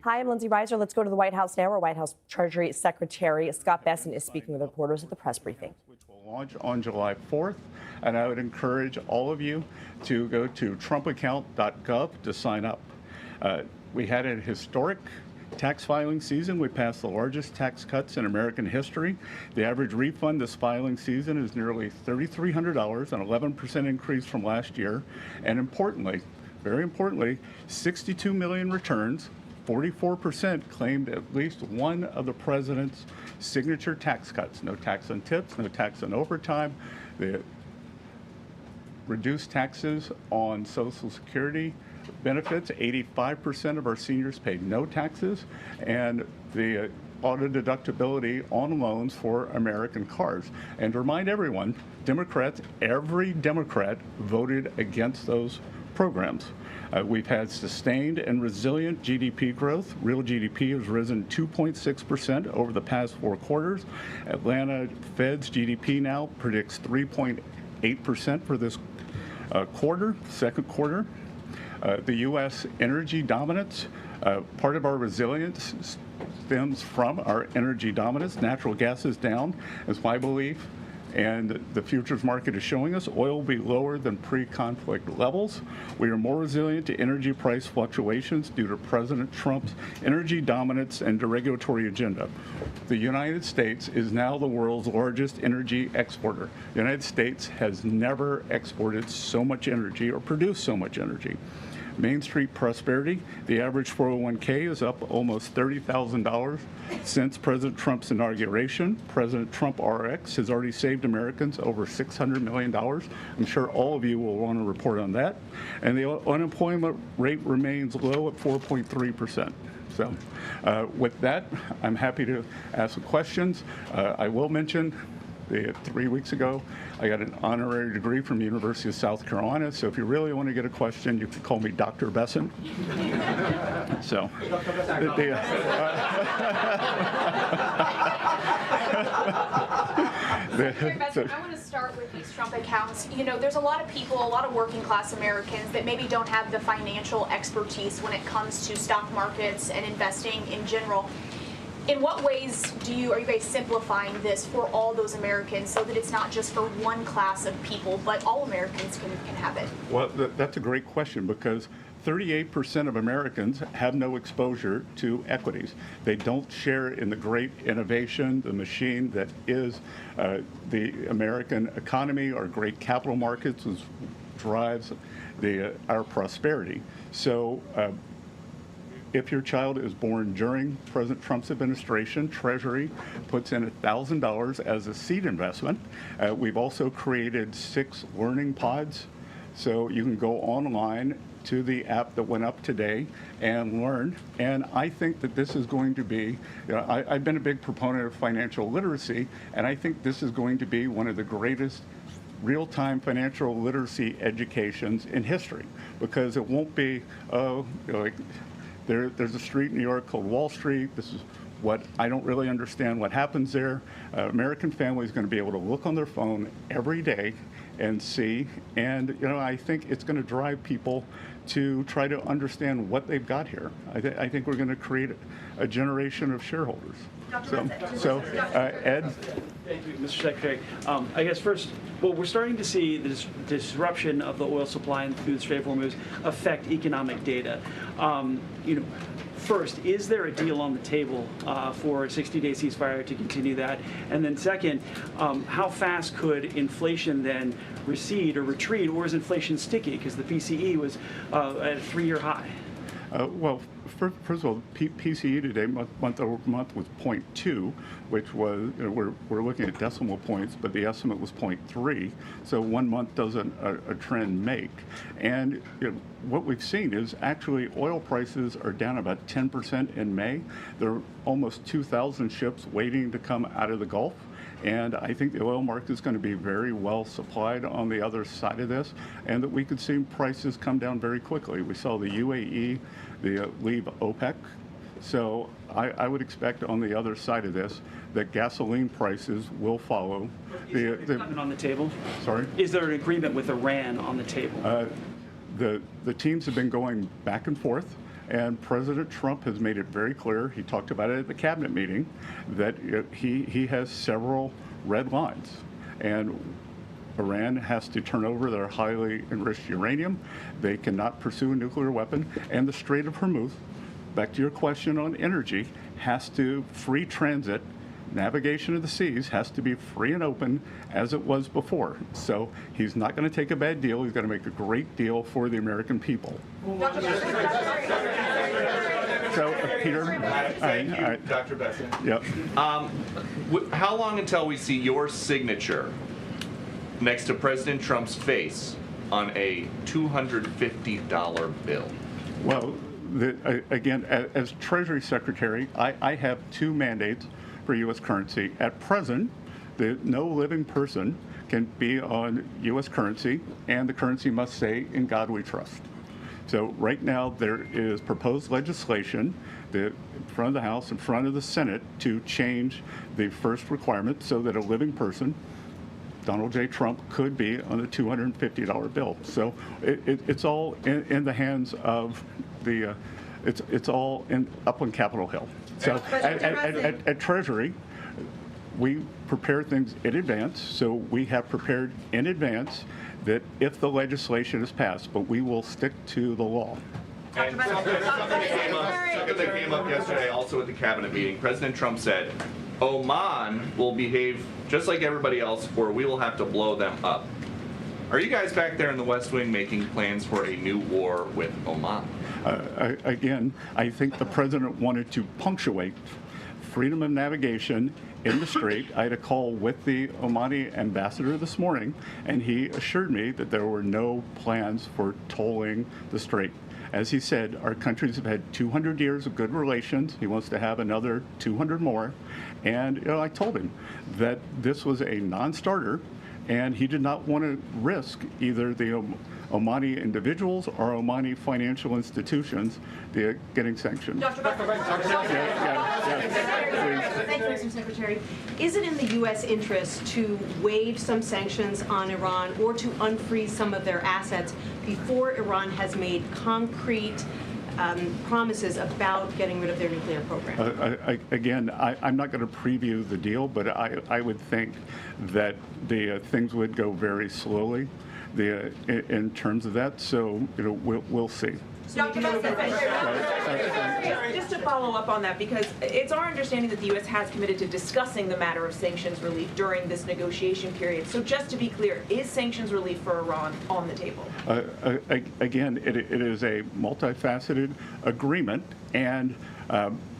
Hi, I'm Lindsay Reiser. Let's go to the White House now, where White House Treasury Secretary Scott Bessent is speaking with reporters at the press briefing. Which will launch on July 4th, and I would encourage all of you to go to trumpaccount.gov to sign up. We had a historic tax filing season. We passed the largest tax cuts in American history. The average refund this filing season is nearly $3,300, an 11% increase from last year. And importantly, very importantly, 62 million returns. 44% claimed at least one of the president's signature tax cuts. No tax on tips, no tax on overtime. The reduced taxes on Social Security benefits. 85% of our seniors paid no taxes. And the auto deductibility on loans for American cars. And to remind everyone, Democrats, every Democrat voted against those programs. We've had sustained and resilient GDP growth. Real GDP has risen 2.6% over the past 4 quarters. Atlanta Fed's GDP now predicts 3.8% for this second quarter. The U.S. energy dominance, part of our resilience stems from our energy dominance. Natural gas is down, is my belief, and the futures market is showing us oil will be lower than pre-conflict levels. We are more resilient to energy price fluctuations due to President Trump's energy dominance and deregulatory agenda. The United States is now the world's largest energy exporter. The United States has never exported so much energy or produced so much energy. Main Street prosperity, the average 401k is up almost $30,000 since President Trump's inauguration. President Trump RX has already saved Americans over $600 million. I'm sure all of you will want to report on that. And the unemployment rate remains low at 4.3%. So with that, I'm happy to ask questions. I will mention 3 weeks ago, I got an honorary degree from the University of South Carolina. So if you really want to get a question, you can call me Dr. Bessent. So, I want to start with these Trump accounts. You know, there's a lot of people, a lot of working class Americans that maybe don't have the financial expertise when it comes to stock markets and investing in general. In what ways are you guys simplifying this for all those Americans so that it's not just for one class of people, but all Americans can have it? Well, that's a great question, because 38% of Americans have no exposure to equities. They don't share in the great innovation, the machine that is the American economy. Our great capital markets drives our prosperity. So if your child is born during President Trump's administration, Treasury puts in $1,000 as a seed investment. We've also created 6 learning pods, so you can go online to the app that went up today and learn. And I think that this is going to be, I've been a big proponent of financial literacy, and I think this is going to be one of the greatest real-time financial literacy educations in history, because it won't be, there's a street in New York called Wall Street. This is what I don't really understand what happens there. American family is going to be able to look on their phone every day and see. And I think it's going to drive people to try to understand what they've got here. I think we're going to create a generation of shareholders. Ed? Thank you, Mr. Secretary. I guess first, well, we're starting to see this disruption of the oil supply and through the Strait of Hormuz affect economic data. First, is there a deal on the table for a 60-day ceasefire to continue that? And then second, how fast could inflation then recede or retreat, or is inflation sticky? Because the PCE was at a 3-year high. Well, first of all, PCE today, month over month, was 0.2, which was, we're looking at decimal points, but the estimate was 0.3. So 1 month doesn't a trend make. And what we've seen is actually oil prices are down about 10% in May. There are almost 2,000 ships waiting to come out of the Gulf. And I think the oil market is going to be very well supplied on the other side of this, and that we could see prices come down very quickly. We saw the UAE leave OPEC. So I would expect on the other side of this that gasoline prices will follow. Is there an agreement on the table? Sorry? Is there an agreement with Iran on the table? The teams have been going back and forth. And President Trump has made it very clear, he talked about it at the cabinet meeting, that he has several red lines. And Iran has to turn over their highly enriched uranium. They cannot pursue a nuclear weapon. And the Strait of Hormuz, back to your question on energy, has to free transit. Navigation of the seas has to be free and open as it was before. So he's not going to take a bad deal. He's going to make a great deal for the American people. So, Peter. Thank you, Dr. Bessent. Yep. How long until we see your signature next to President Trump's face on a $250 bill? Well, again, as Treasury Secretary, I have two mandates for U.S. currency. At present, no living person can be on U.S. currency, and the currency must say, "In God we trust." So right now, there is proposed legislation in front of the House, in front of the Senate, to change the first requirement so that a living person, Donald J. Trump, could be on a $250 bill. So it's all in the hands of the, it's all up on Capitol Hill. So at Treasury, we prepare things in advance. So we have prepared in advance that if the legislation is passed, but we will stick to the law. And something that came up yesterday also at the cabinet meeting, President Trump said, Oman will behave just like everybody else, or we will have to blow them up. Are you guys back there in the West Wing making plans for a new war with Oman? Again, I think the president wanted to punctuate freedom of navigation in the strait. I had a call with the Omani ambassador this morning, and he assured me that there were no plans for tolling the strait. As he said, our countries have had 200 years of good relations. He wants to have another 200 more. And I told him that this was a non-starter, and he did not want to risk either the Omani individuals or Omani financial institutions getting sanctioned. Dr. Thank you, Mr. Secretary. Is it in the U.S. interest to waive some sanctions on Iran or to unfreeze some of their assets before Iran has made concrete promises about getting rid of their nuclear program? Again, I'm not going to preview the deal, but I would think that the things would go very slowly in terms of that. So we'll see. Dr. Just to follow up on that, because it's our understanding that the U.S. has committed to discussing the matter of sanctions relief during this negotiation period. So just to be clear, is sanctions relief for Iran on the table? Again, it is a multifaceted agreement, and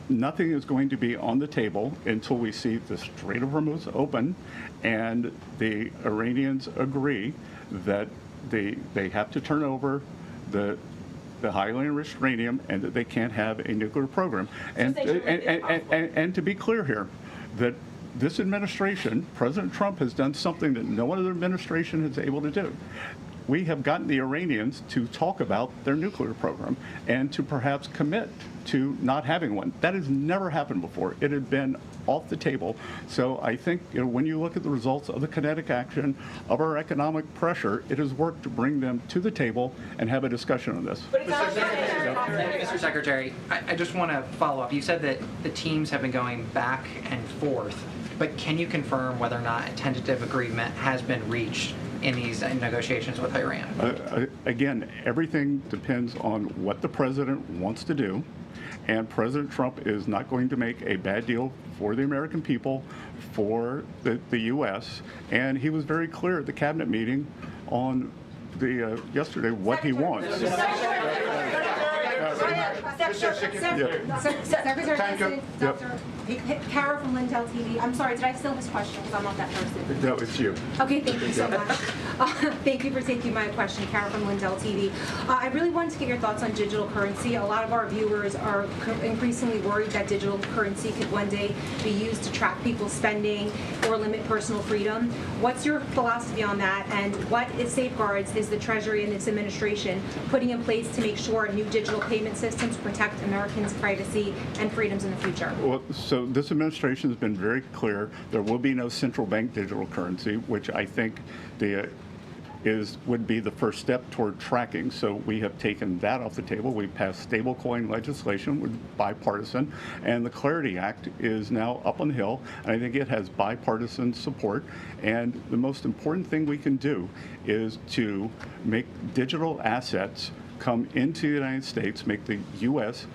nothing is going to be on the table until we see the Strait of Hormuz open and the Iranians agree that they have to turn over the highly enriched uranium and that they can't have a nuclear program. And to be clear here, that this administration, President Trump, has done something that no other administration has been able to do. We have gotten the Iranians to talk about their nuclear program and to perhaps commit to not having one. That has never happened before. It had been off the table. So I think when you look at the results of the kinetic action of our economic pressure, it has worked to bring them to the table and have a discussion on this. Mr. Secretary, I just want to follow up. You said that the teams have been going back and forth, but can you confirm whether or not a tentative agreement has been reached in these negotiations with Iran? Again, everything depends on what the president wants to do, and President Trump is not going to make a bad deal for the American people, for the U.S., and he was very clear at the cabinet meeting on yesterday what he wants. Secretary Bessent, Dr. Kara from Lindell TV. I'm sorry, did I steal his question? Because I'm not that person. No, it's you. Okay, thank you so much. Thank you for taking my question, Kara from Lindell TV. I really wanted to get your thoughts on digital currency. A lot of our viewers are increasingly worried that digital currency could one day be used to track people's spending or limit personal freedom. What's your philosophy on that, and what safeguards is the Treasury and this administration putting in place to make sure new digital payment systems protect Americans' privacy and freedoms in the future? Well, so this administration has been very clear. There will be no central bank digital currency, which I think would be the first step toward tracking. So we have taken that off the table. We passed stablecoin legislation, with bipartisan, and the Clarity Act is now up on the Hill, and I think it has bipartisan support. And the most important thing we can do is to make digital assets come into the United States, make the U.S.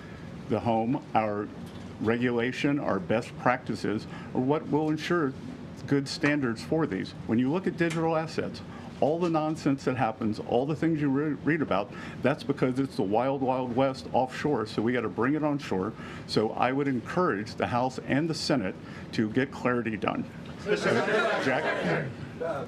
the home. Our regulation, our best practices are what will ensure good standards for these. When you look at digital assets, all the nonsense that happens, all the things you read about, that's because it's the wild, wild west offshore, so we got to bring it on shore. So I would encourage the House and the Senate to get clarity done. Jack? A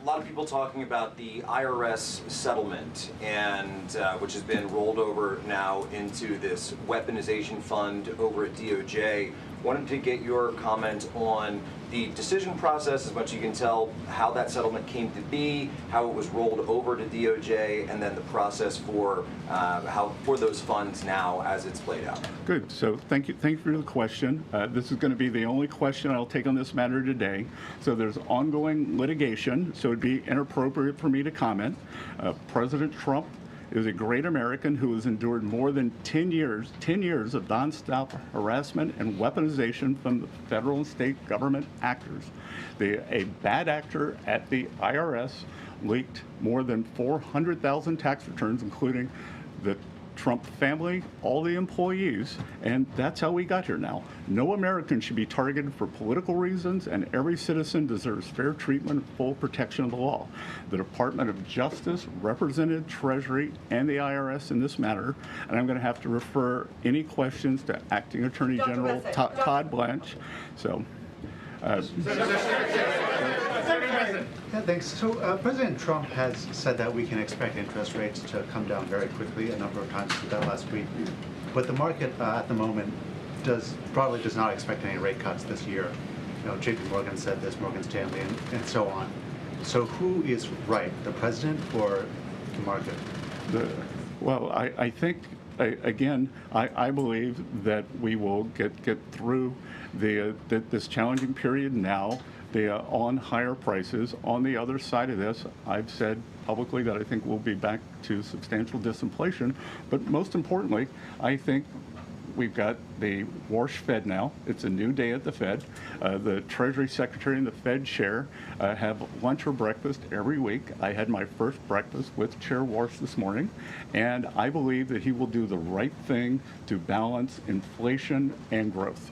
lot of people talking about the IRS settlement, and which has been rolled over now into this weaponization fund over at DOJ. Wanted to get your comment on the decision process, as much as you can tell, how that settlement came to be, how it was rolled over to DOJ, and then the process for for those funds now as it's played out. Good. So thank you for the question. This is going to be the only question I'll take on this matter today. So there's ongoing litigation, so it'd be inappropriate for me to comment. President Trump is a great American who has endured more than 10 years of nonstop harassment and weaponization from the federal and state government actors. A bad actor at the IRS leaked more than 400,000 tax returns, including the Trump family, all the employees, and that's how we got here now. No American should be targeted for political reasons, and every citizen deserves fair treatment and full protection of the law. The Department of Justice represented Treasury and the IRS in this matter, and I'm going to have to refer any questions to Acting Attorney General Todd Blanche. So. Yeah, thanks. So President Trump has said that we can expect interest rates to come down very quickly. A number of times he did that last week. But the market at the moment broadly does not expect any rate cuts this year. You know, JP Morgan said this, Morgan Stanley, and so on. So who is right, the president or the market? Well, I think, again, I believe that we will get through this challenging period now. On higher prices. On the other side of this, I've said publicly that I think we'll be back to substantial disinflation. But most importantly, I think we've got the Warsh Fed now. It's a new day at the Fed. The Treasury Secretary and the Fed Chair have lunch or breakfast every week. I had my first breakfast with Chair Warsh this morning, and I believe that he will do the right thing to balance inflation and growth.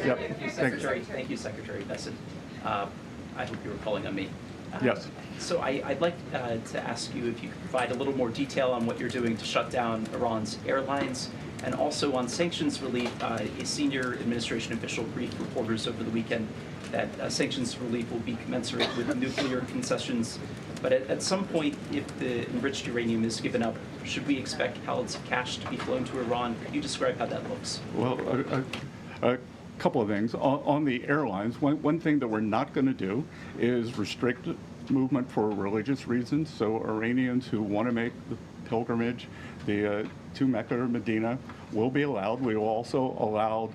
Thank you, Secretary Bessent. I hope you were calling on me. Yes. So I'd like to ask you if you could provide a little more detail on what you're doing to shut down Iran's airlines, and also on sanctions relief. A senior administration official briefed reporters over the weekend that sanctions relief will be commensurate with nuclear concessions. But at some point, if the enriched uranium is given up, should we expect pallets of cash to be flown to Iran? Could you describe how that looks? Well, a couple of things. On the airlines, one thing that we're not going to do is restrict movement for religious reasons. So Iranians who want to make the pilgrimage to Mecca or Medina will be allowed. We will also allow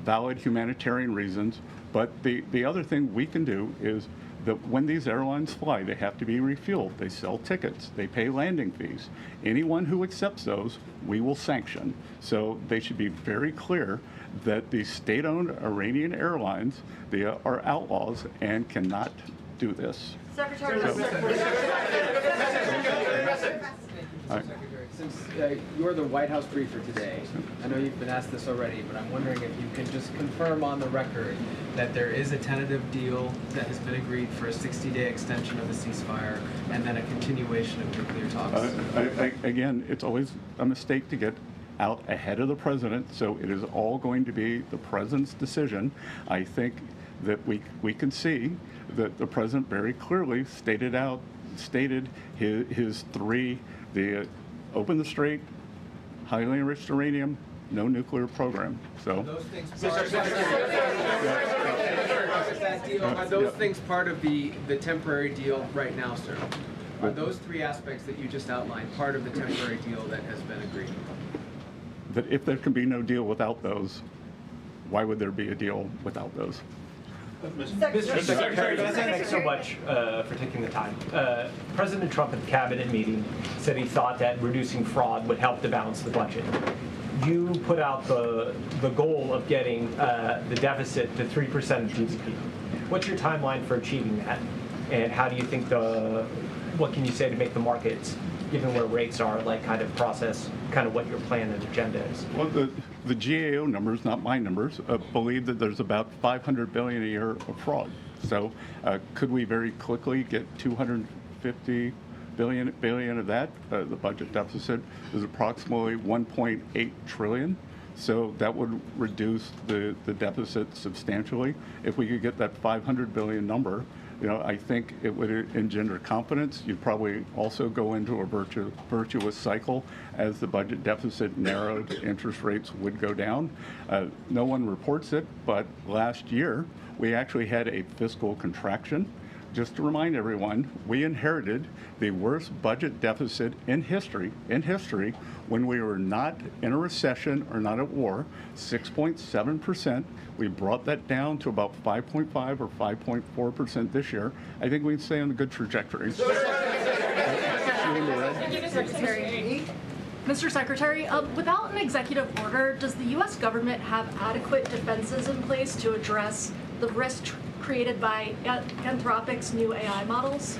valid humanitarian reasons. But the other thing we can do is that when these airlines fly, they have to be refueled. They sell tickets. They pay landing fees. Anyone who accepts those, we will sanction. So they should be very clear that the state-owned Iranian airlines, they are outlaws and cannot do this. Secretary. Since you're the White House briefer today, I know you've been asked this already, but I'm wondering if you can just confirm on the record that there is a tentative deal that has been agreed for a 60-day extension of the ceasefire and then a continuation of nuclear talks. Again, it's always a mistake to get out ahead of the president, so it is all going to be the president's decision. I think that we can see that the president very clearly stated his three: the open the strait, highly enriched uranium, no nuclear program. So are those things part of the temporary deal right now, sir? Are those three aspects that you just outlined part of the temporary deal that has been agreed? That if there can be no deal without those, why would there be a deal without those? Mr. Secretary, thanks so much for taking the time. President Trump at the cabinet meeting said he thought that reducing fraud would help to balance the budget. You put out the goal of getting the deficit to 3% of GDP. What's your timeline for achieving that? And how do you think what can you say to make the markets, given where rates are, like kind of process kind of what your plan and agenda is? Well, the GAO numbers, not my numbers, believe that there's about $500 billion a year of fraud. So could we very quickly get $250 billion of that? The budget deficit is approximately $1.8 trillion. So that would reduce the deficit substantially. If we could get that $500 billion number, I think it would engender confidence. You'd probably also go into a virtuous cycle. As the budget deficit narrowed, interest rates would go down. No one reports it, but last year we actually had a fiscal contraction. Just to remind everyone, we inherited the worst budget deficit in history, when we were not in a recession or not at war, 6.7%. We brought that down to about 5.5 or 5.4% this year. I think we can stay on a good trajectory. Mr. Secretary, without an executive order, does the U.S. government have adequate defenses in place to address the risk created by Anthropic's new AI models?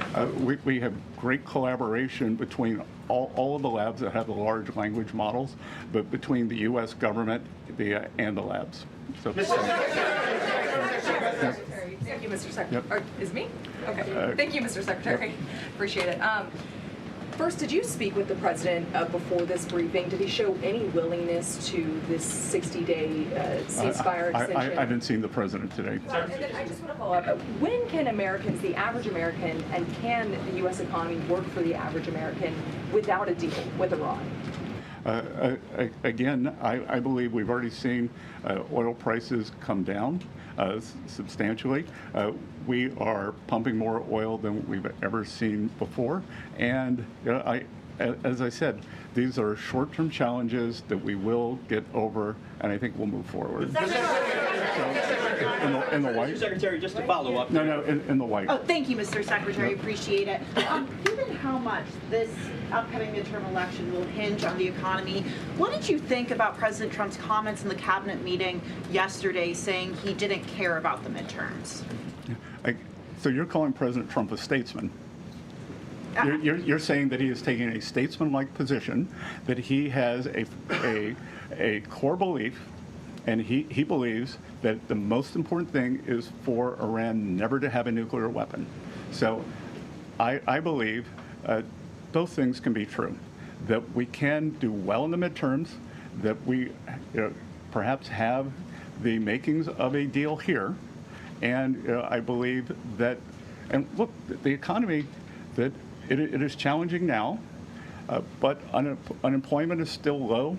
We have great collaboration between all of the labs that have the large language models, but between the U.S. government and the labs. So, Thank you, Mr. Secretary. Is me? Okay. Thank you, Mr. Secretary. Appreciate it. First, did you speak with the president before this briefing? Did he show any willingness to this 60-day ceasefire extension? I haven't seen the president today. And then I just want to follow up. When can Americans, the average American, and can the U.S. economy work for the average American without a deal with Iran? Again, I believe we've already seen oil prices come down substantially. We are pumping more oil than we've ever seen before. And as I said, these are short-term challenges that we will get over, and I think we'll move forward. In the white? Mr. Secretary, just to follow up. No, in the white. Oh, thank you, Mr. Secretary. Appreciate it. Given how much this upcoming midterm election will hinge on the economy, what did you think about President Trump's comments in the cabinet meeting yesterday saying he didn't care about the midterms? So you're calling President Trump a statesman? You're saying that he is taking a statesman-like position, that he has a core belief, and he believes that the most important thing is for Iran never to have a nuclear weapon. So I believe those things can be true, that we can do well in the midterms, that we perhaps have the makings of a deal here, and I believe that, and look, the economy, that it is challenging now, but unemployment is still low.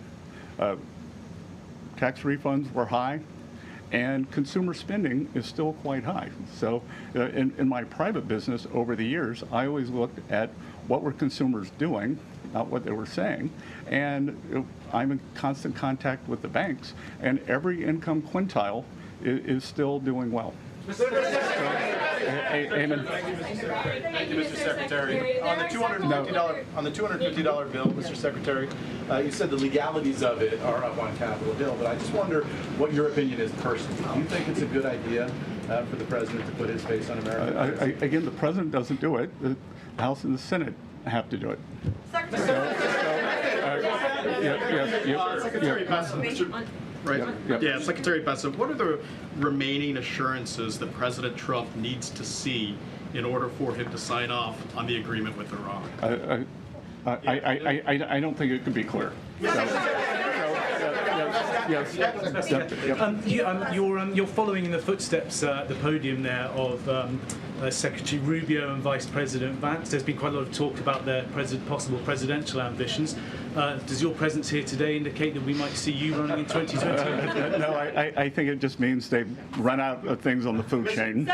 Tax refunds were high, and consumer spending is still quite high. So in my private business over the years, I always looked at what were consumers doing, not what they were saying. And I'm in constant contact with the banks, and every income quintile is still doing well. Amen. Thank you, Mr. Secretary. On the $250 bill, Mr. Secretary, you said the legalities of it are up on Capitol Hill, but I just wonder what your opinion is personally. Do you think it's a good idea for the president to put his face on America? Again, the president doesn't do it. The House and the Senate have to do it. Secretary Bessent, Secretary Bessent, what are the remaining assurances that President Trump needs to see in order for him to sign off on the agreement with Iran? I don't think it could be clear. You're following in the footsteps at the podium there of Secretary Rubio and Vice President Vance. There's been quite a lot of talk about their possible presidential ambitions. Does your presence here today indicate that we might see you running in 2020? No, I think it just means they've run out of things on the food chain.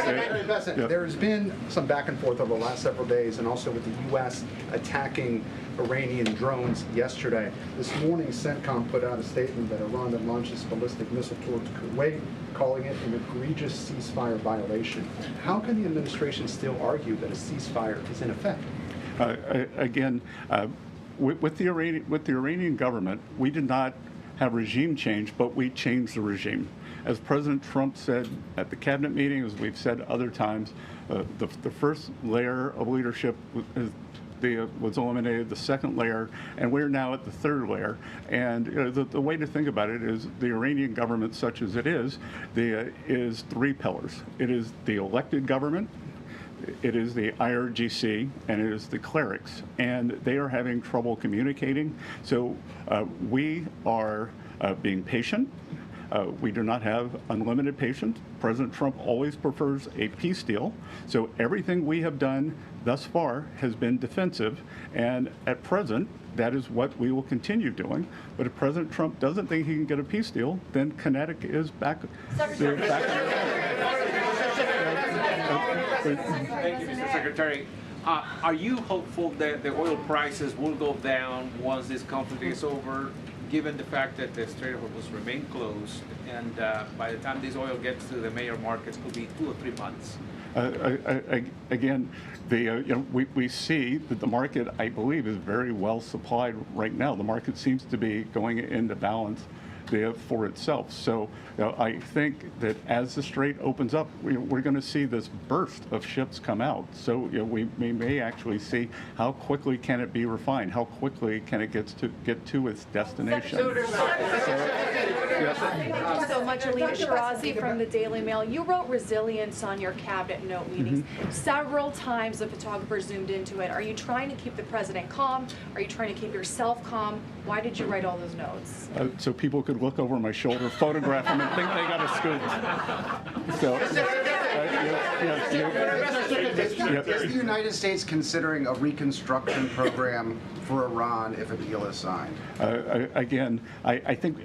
Secretary Bessent, Yep. there's been some back and forth over the last several days, and also with the U.S. attacking Iranian drones yesterday. This morning, CENTCOM put out a statement that Iran had launched its ballistic missile towards Kuwait, calling it an egregious ceasefire violation. How can the administration still argue that a ceasefire is in effect? Again, with the Iranian government, we did not have regime change, but we changed the regime. As President Trump said at the cabinet meeting, as we've said other times, the first layer of leadership was eliminated, the second layer, and we're now at the third layer. And the way to think about it is the Iranian government, such as it is three pillars. It is the elected government, it is the IRGC, and it is the clerics. And they are having trouble communicating. So we are being patient. We do not have unlimited patience. President Trump always prefers a peace deal. So everything we have done thus far has been defensive. And at present, that is what we will continue doing. But if President Trump doesn't think he can get a peace deal, then kinetic is back. Thank you, Mr. Secretary. Are you hopeful that the oil prices will go down once this conflict is over, given the fact that the Strait of Hormuz remain closed, and by the time this oil gets to the major markets, could be 2 or 3 months? Again, we see that the market, I believe, is very well supplied right now. The market seems to be going into balance for itself. So I think that as the strait opens up, we're going to see this burst of ships come out. So we may actually see how quickly can it be refined, how quickly can it get to its destination. Thank you so much, Alina Shirazi from the Daily Mail. You wrote resilience on your cabinet note meetings. Several times the photographer zoomed into it. Are you trying to keep the president calm? Are you trying to keep yourself calm? Why did you write all those notes? So people could look over my shoulder, photograph them, and think they got a scoop. So, Is the United States considering a reconstruction program for Iran if a deal is signed? Again, I think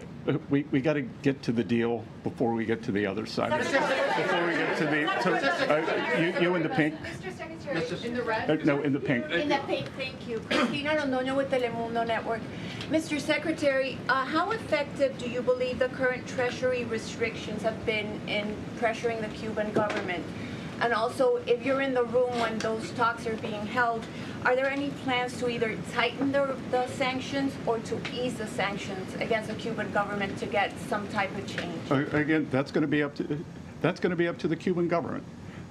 we got to get to the deal before we get to the other side. Before we get to the you in the pink. Mr. Secretary, in the red? No, in the pink. In the pink, thank you. Cristina Londoño with Telemundo Network. Mr. Secretary, how effective do you believe the current Treasury restrictions have been in pressuring the Cuban government? And also, if you're in the room when those talks are being held, are there any plans to either tighten the sanctions or to ease the sanctions against the Cuban government to get some type of change? Again, that's going to be up to the Cuban government.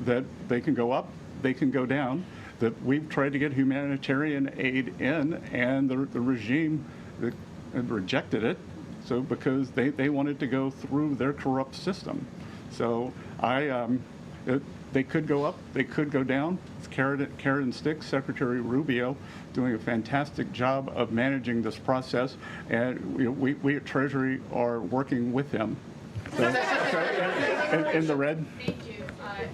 That they can go up, they can go down. That we've tried to get humanitarian aid in, and the regime rejected it. So because they wanted to go through their corrupt system. So they could go up, they could go down. It's carrot and stick. Secretary Rubio doing a fantastic job of managing this process, and we at Treasury are working with him. So, in the red. Thank you.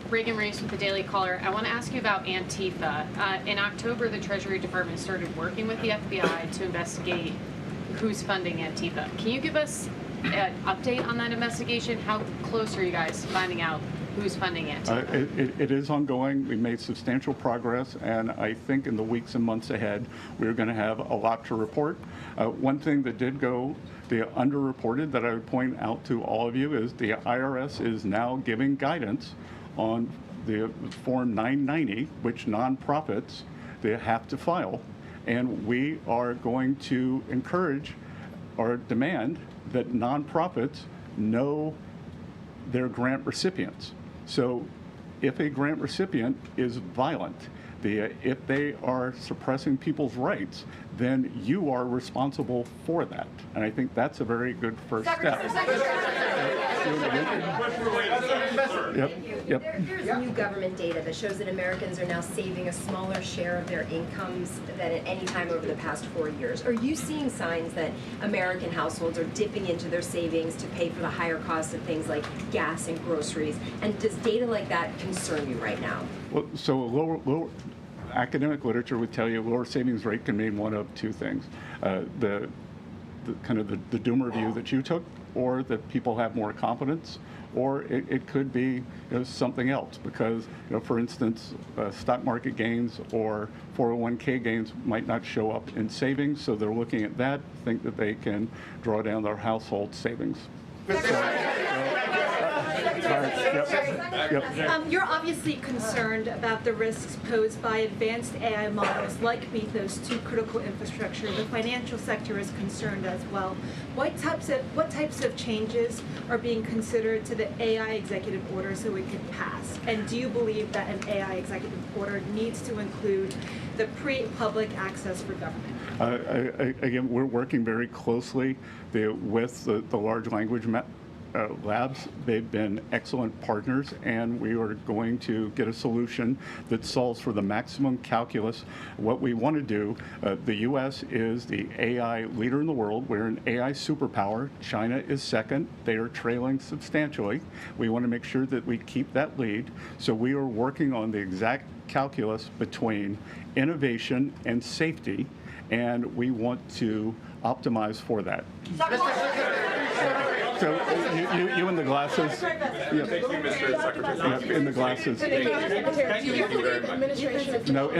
Reagan Reese with the Daily Caller. I want to ask you about Antifa. In October, the Treasury Department started working with the FBI to investigate who's funding Antifa. Can you give us an update on that investigation? How close are you guys to finding out who's funding Antifa? It is ongoing. We made substantial progress, and I think in the weeks and months ahead, we're going to have a lot to report. One thing that did go underreported that I would point out to all of you is the IRS is now giving guidance on the Form 990, which nonprofits they have to file. And we are going to encourage or demand that nonprofits know their grant recipients. So if a grant recipient is violent, if they are suppressing people's rights, then you are responsible for that. And I think that's a very good first step. Yep. There's new government data that shows that Americans are now saving a smaller share of their incomes than at any time over the past 4 years. Are you seeing signs that American households are dipping into their savings to pay for the higher costs of things like gas and groceries? And does data like that concern you right now? Well, so lower academic literature would tell you lower savings rate can mean one of two things. The kind of the doomer view that you took, or that people have more confidence, or it could be something else because, for instance, stock market gains or 401k gains might not show up in savings, so they're looking at that, think that they can draw down their household savings. You're obviously concerned about the risks posed by advanced AI models like Mythos to critical infrastructure. The financial sector is concerned as well. What types of changes are being considered to the AI executive order so it can pass? And do you believe that an AI executive order needs to include the pre-public access for government? Again, we're working very closely with the large language labs. They've been excellent partners, and we are going to get a solution that solves for the maximum calculus. What we want to do, the U.S. is the AI leader in the world. We're an AI superpower. China is second. They are trailing substantially. We want to make sure that we keep that lead. So we are working on the exact calculus between innovation and safety, and we want to optimize for that. So you in the glasses. Thank you, Mr. Secretary. In the glasses. Thank you very much. No,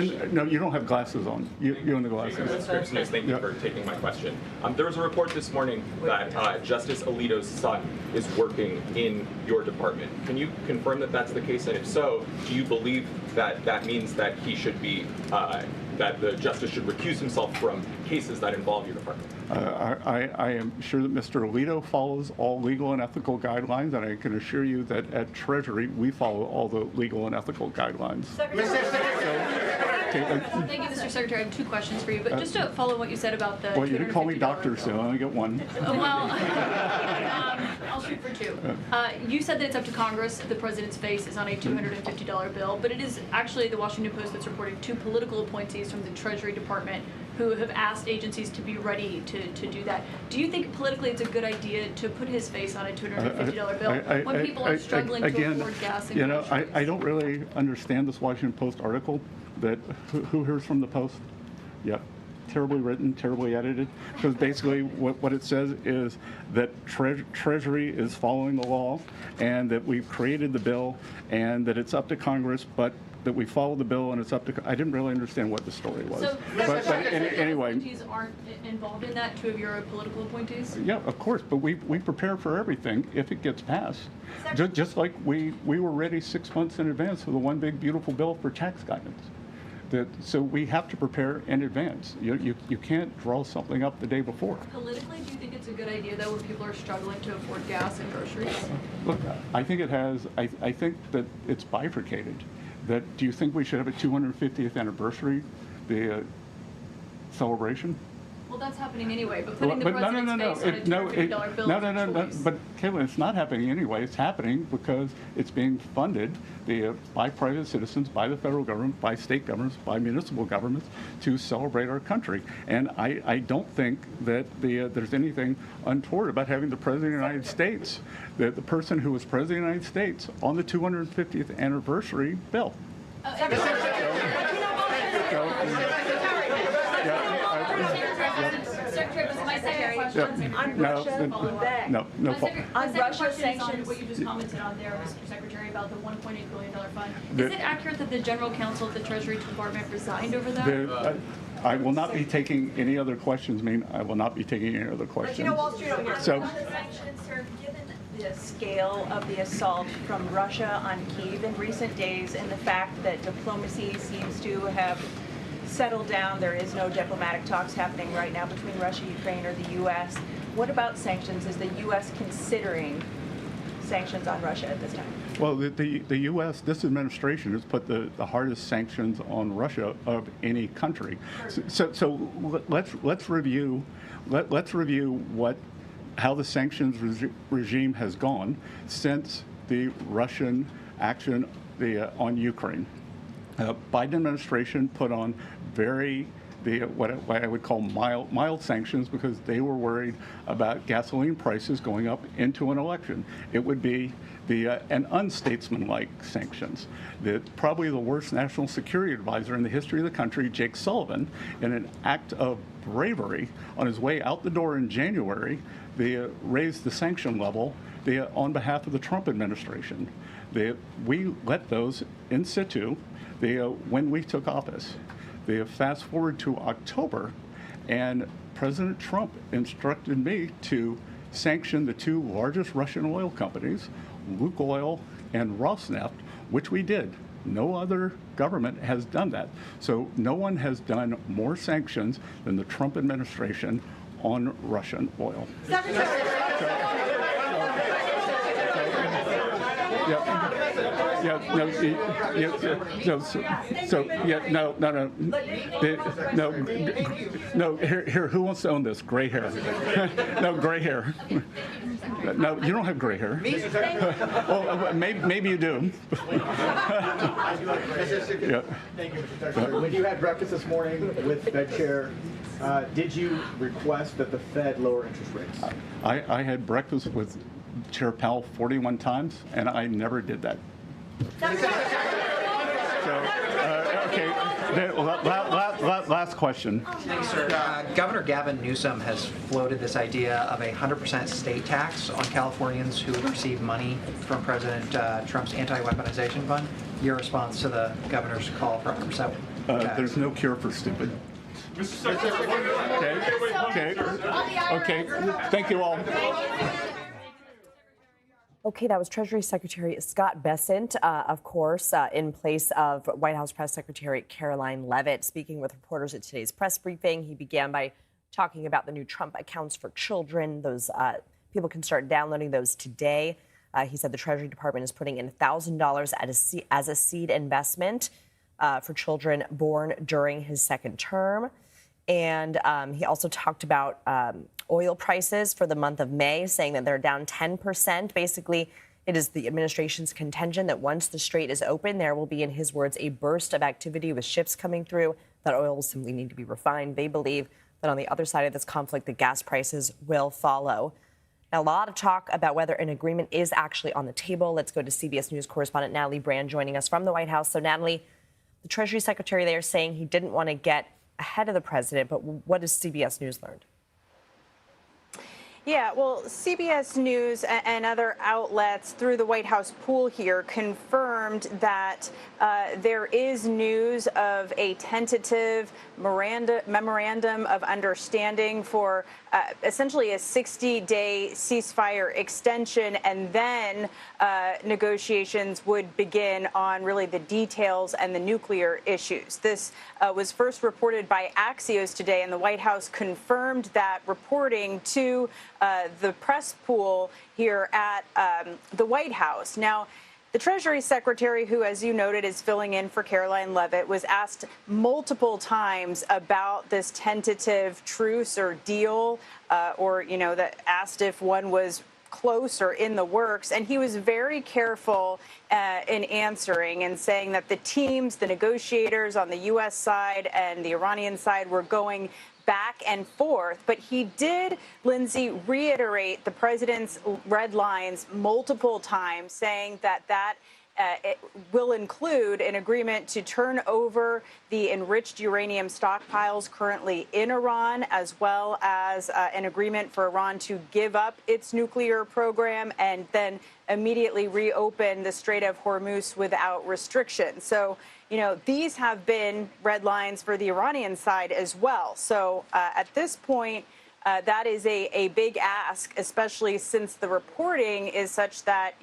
you don't have glasses on. You in the glasses. Thank you for taking my question. There was a report this morning that Justice Alito's son is working in your department. Can you confirm that that's the case? And if so, do you believe that that means that he should be that the justice should recuse himself from cases that involve your department? I am sure that Mr. Alito follows all legal and ethical guidelines, and I can assure you that at Treasury, we follow all the legal and ethical guidelines. Thank you, Mr. Secretary. I have two questions for you, but just to follow what you said about the well, you didn't call me doctor, so I only get one. Well, I'll shoot for two. You said that it's up to Congress. The president's face is on a $250 bill, but it is actually the Washington Post that's reporting two political appointees from the Treasury Department who have asked agencies to be ready to do that. Do you think politically it's a good idea to put his face on a $250 bill when people are struggling to afford gas and groceries? I don't really understand this Washington Post article. That who hears from the Post? Yep. Terribly written, terribly edited. Because basically what it says is that Treasury is following the law and that we've created the bill and that it's up to Congress, but that we follow the bill and it's up to... I didn't really understand what the story was. So, but anyway... appointees aren't involved in that, two of your political appointees? Yeah, of course, but we prepare for everything if it gets passed. Just like we were ready 6 months in advance for the one big beautiful bill for tax guidance. So we have to prepare in advance. You can't draw something up the day before. Politically, do you think it's a good idea though when people are struggling to afford gas and groceries? Look, I think it has. I think that it's bifurcated. Do you think we should have a 250th anniversary, the celebration? Well, that's happening anyway, but putting the president's face on a $250 bill is a choice. But Caitlin, it's not happening anyway. It's happening because it's being funded by private citizens, by the federal government, by state governments, by municipal governments to celebrate our country. And I don't think that there's anything untoward about having the President of the United States, the person who was President of the United States, on the 250th anniversary bill. On Russia sanctions, what you just commented on there, Mr. Secretary, about the $1.8 billion fund. Is it accurate that the General Counsel of the Treasury Department resigned over that? I will not be taking any other questions. I will not be taking any other questions. Wall Street over here. So, the sanctions, sir, given the scale of the assault from Russia on Kyiv in recent days and the fact that diplomacy seems to have settled down, there is no diplomatic talks happening right now between Russia, Ukraine, or the U.S. What about sanctions? Is the U.S. considering sanctions on Russia at this time? Well, the U.S., this administration has put the hardest sanctions on Russia of any country. So let's review how the sanctions regime has gone since the Russian action on Ukraine. Biden administration put on what I would call mild sanctions because they were worried about gasoline prices going up into an election. It would be and unstatesmanlike sanctions. Probably the worst national security advisor in the history of the country, Jake Sullivan, in an act of bravery on his way out the door in January, they raised the sanction level on behalf of the Trump administration. We let those in situ when we took office. Fast forward to October, and President Trump instructed me to sanction the two largest Russian oil companies, Lukoil and Rosneft, which we did. No other government has done that. So no one has done more sanctions than the Trump administration on Russian oil. Here, who wants to own this? Gray hair. No, gray hair. No, you don't have gray hair. Well, maybe you do. Thank you, Mr. Secretary. When you had breakfast this morning with Fed Chair, did you request that the Fed lower interest rates? I had breakfast with Chair Powell 41 times, and I never did that. Last question. Thanks, sir. Governor Gavin Newsom has floated this idea of a 100% state tax on Californians who receive money from President Trump's anti-weaponization fund. Your response to the governor's call for 100%? There's no cure for stupid. Okay. Thank you all. Okay, that was Treasury Secretary Scott Bessent, of course, in place of White House Press Secretary Caroline Leavitt. Speaking with reporters at today's press briefing, he began by talking about the new Trump accounts for children. Those people can start downloading those today. He said the Treasury Department is putting in $1,000 as a seed investment for children born during his second term. And he also talked about oil prices for the month of May, saying that they're down 10%. Basically, it is the administration's contention that once the strait is open, there will be, in his words, a burst of activity with ships coming through. That oil will simply need to be refined. They believe that on the other side of this conflict, the gas prices will follow. Now, a lot of talk about whether an agreement is actually on the table. Let's go to CBS News correspondent Natalie Brand joining us from the White House. So, Natalie, the Treasury Secretary there saying he didn't want to get ahead of the president, but what has CBS News learned? Yeah, well, CBS News and other outlets through the White House pool here confirmed that there is news of a tentative memorandum of understanding for essentially a 60-day ceasefire extension, and then negotiations would begin on really the details and the nuclear issues. This was first reported by Axios today, and the White House confirmed that reporting to the press pool here at the White House. Now, the Treasury Secretary, who, as you noted, is filling in for Caroline Leavitt, was asked multiple times about this tentative truce or deal, that asked if one was close or in the works. And he was very careful in answering and saying that the teams, the negotiators on the U.S. side and the Iranian side were going back and forth. But he did, Lindsay, reiterate the president's red lines multiple times, saying that it will include an agreement to turn over the enriched uranium stockpiles currently in Iran, as well as an agreement for Iran to give up its nuclear program and then immediately reopen the Strait of Hormuz without restriction. So, these have been red lines for the Iranian side as well. So at this point, that is a big ask, especially since the reporting is such that,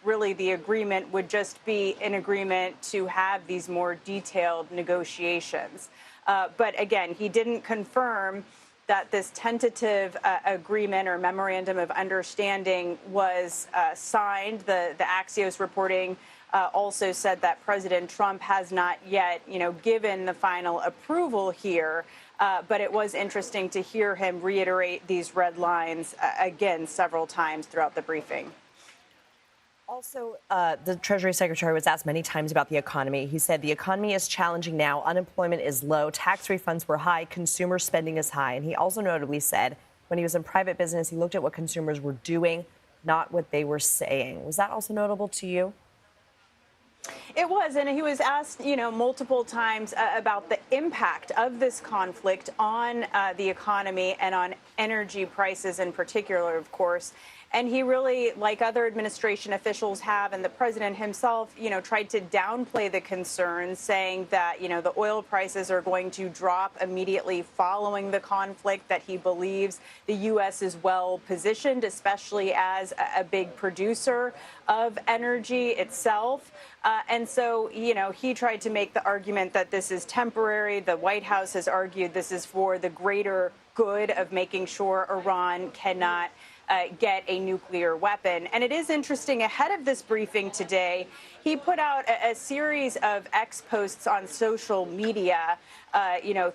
really the agreement would just be an agreement to have these more detailed negotiations. But again, he didn't confirm that this tentative agreement or memorandum of understanding was signed. The Axios reporting also said that President Trump has not yet, given the final approval here. But it was interesting to hear him reiterate these red lines again several times throughout the briefing. Also, the Treasury Secretary was asked many times about the economy. He said the economy is challenging now. Unemployment is low. Tax refunds were high. Consumer spending is high. And he also notably said when he was in private business, he looked at what consumers were doing not what they were saying. Was that also notable to you? It was, and he was asked, multiple times about the impact of this conflict on the economy and on energy prices in particular, of course. And he really, like other administration officials have, and the president himself, tried to downplay the concerns, saying that, the oil prices are going to drop immediately following the conflict, that he believes the U.S. is well positioned, especially as a big producer of energy itself. And so, he tried to make the argument that this is temporary. The White House has argued this is for the greater good of making sure Iran cannot get a nuclear weapon. And it is interesting, ahead of this briefing today, he put out a series of posts on social media,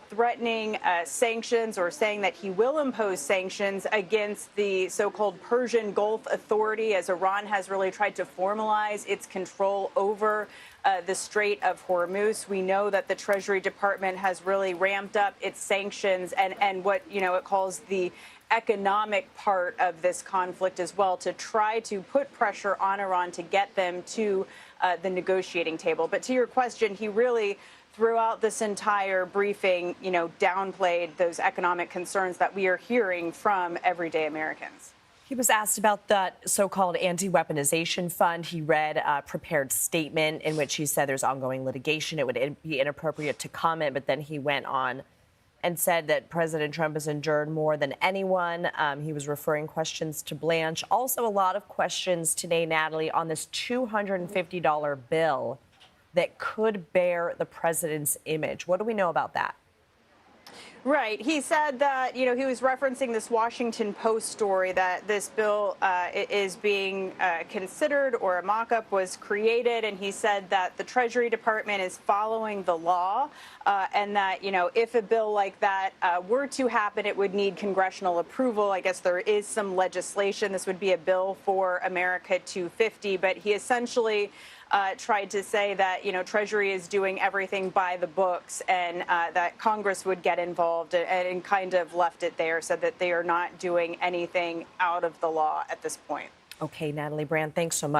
threatening sanctions or saying that he will impose sanctions against the so-called Persian Gulf Authority, as Iran has really tried to formalize its control over the Strait of Hormuz. We know that the Treasury Department has really ramped up its sanctions and what, it calls the economic part of this conflict as well, to try to put pressure on Iran to get them to the negotiating table. But to your question, he really, throughout this entire briefing, downplayed those economic concerns that we are hearing from everyday Americans. He was asked about that so-called anti-weaponization fund. He read a prepared statement in which he said there's ongoing litigation. It would be inappropriate to comment, but then he went on and said that President Trump has endured more than anyone. He was referring questions to Blanche. Also, a lot of questions today, Natalie, on this $250 bill that could bear the president's image. What do we know about that? Right. He said that, he was referencing this Washington Post story that this bill is being considered, or a mock-up was created. And he said that the Treasury Department is following the law and that, if a bill like that were to happen, it would need congressional approval. I guess there is some legislation. This would be a bill for America 250. But he essentially tried to say that, Treasury is doing everything by the books and that Congress would get involved, and kind of left it there, said that they are not doing anything out of the law at this point. Okay, Natalie Brand, thanks so much.